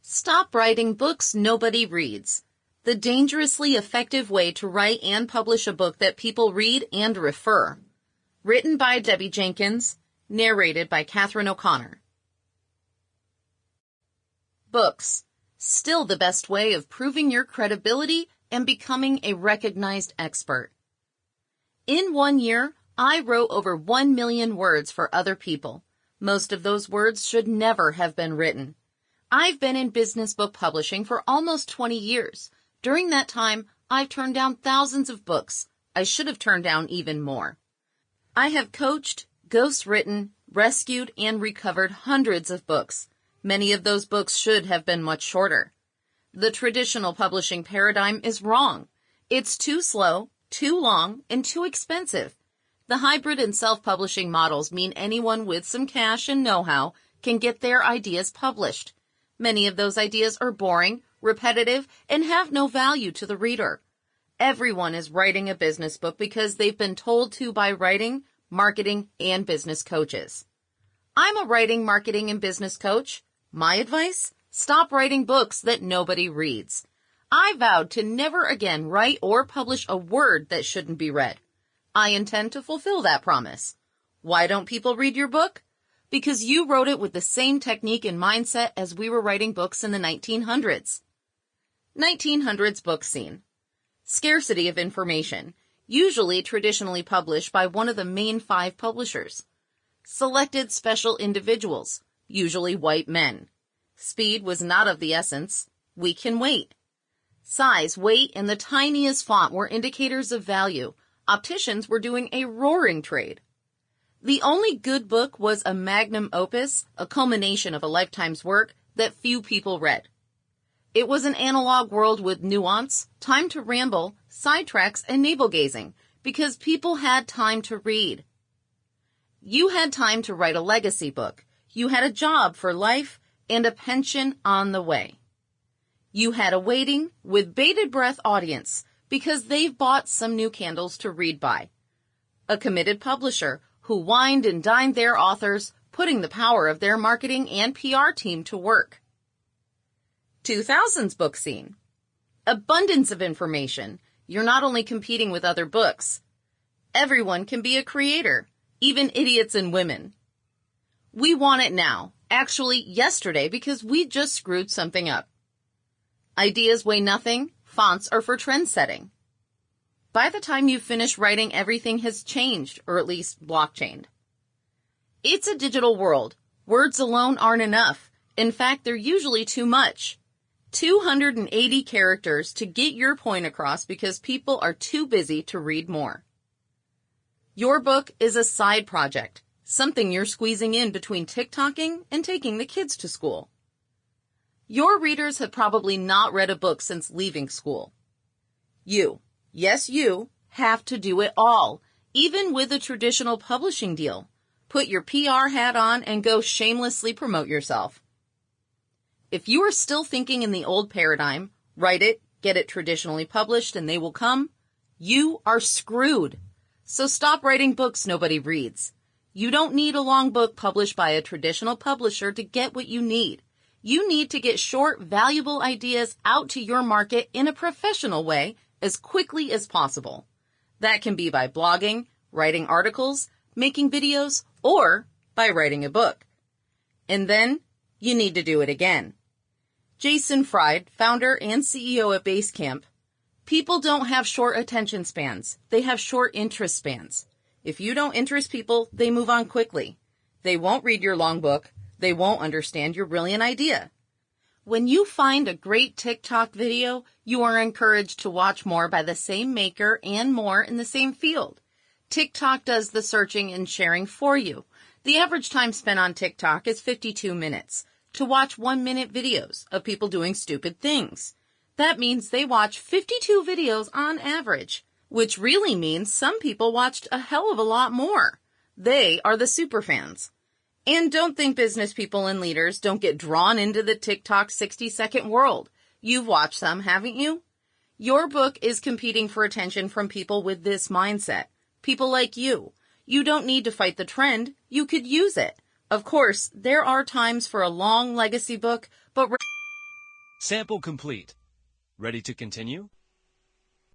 Stop writing books nobody reads. The dangerously effective way to write and publish a book that people read and refer. Written by Debbie Jenkins, narrated by Catherine O'Connor. Books. Still the best way of proving your credibility and becoming a recognized expert. In 1 year, I wrote over 1 million words for other people. Most of those words should never have been written. I've been in business book publishing for almost 20 years. During that time, I've turned down thousands of books. I should have turned down even more. I have coached, ghostwritten, rescued, and recovered hundreds of books. Many of those books should have been much shorter. The traditional publishing paradigm is wrong. It's too slow, too long, and too expensive. The hybrid and self-publishing models mean anyone with some cash and know-how can get their ideas published. Many of those ideas are boring, repetitive, and have no value to the reader. Everyone is writing a business book because they've been told to by writing, marketing, and business coaches. I'm a writing, marketing, and business coach. My advice? Stop writing books that nobody reads. I vowed to never again write or publish a word that shouldn't be read. I intend to fulfill that promise. Why don't people read your book? Because you wrote it with the same technique and mindset as we were writing books in the 1900s. 1900s book scene. Scarcity of information, usually traditionally published by one of the main 5 publishers. Selected special individuals, usually white men. Speed was not of the essence. We can wait. Size, weight, and the tiniest font were indicators of value. Opticians were doing a roaring trade. The only good book was a magnum opus, a culmination of a lifetime's work that few people read. It was an analog world with nuance, time to ramble, sidetracks, and navel-gazing, because people had time to read. You had time to write a legacy book. You had a job for life and a pension on the way. You had a waiting, with bated breath audience, because they've bought some new candles to read by. A committed publisher who wined and dined their authors, putting the power of their marketing and PR team to work. 2000s book scene. Abundance of information. You're not only competing with other books. Everyone can be a creator, even idiots and women. We want it now, actually yesterday, because we just screwed something up. Ideas weigh nothing. Fonts are for trend setting. By the time you finish writing, everything has changed, or at least blockchained. It's a digital world. Words alone aren't enough. In fact, they're usually too much. 280 characters to get your point across because people are too busy to read more. Your book is a side project, something you're squeezing in between TikToking and taking the kids to school. Your readers have probably not read a book since leaving school. You, yes you, have to do it all, even with a traditional publishing deal. Put your PR hat on and go shamelessly promote yourself. If you are still thinking in the old paradigm, write it, get it traditionally published, and they will come, you are screwed. So stop writing books nobody reads. You don't need a long book published by a traditional publisher to get what you need. You need to get short, valuable ideas out to your market in a professional way as quickly as possible. That can be by blogging, writing articles, making videos, or by writing a book. And then you need to do it again. Jason Fried, founder and CEO at Basecamp. People don't have short attention spans. They have short interest spans. If you don't interest people, they move on quickly. They won't read your long book. They won't understand your brilliant idea. When you find a great TikTok video, you are encouraged to watch more by the same maker and more in the same field. TikTok does the searching and sharing for you. The average time spent on TikTok is 52 minutes to watch 1-minute videos of people doing stupid things. That means they watch 52 videos on average, which really means some people watched a hell of a lot more. They are the superfans. And don't think business people and leaders don't get drawn into the TikTok 60-second world. You've watched some, haven't you? Your book is competing for attention from people with this mindset. People like you. You don't need to fight the trend. You could use it. Of course, there are times for a long legacy book, but Sample complete. Ready to continue?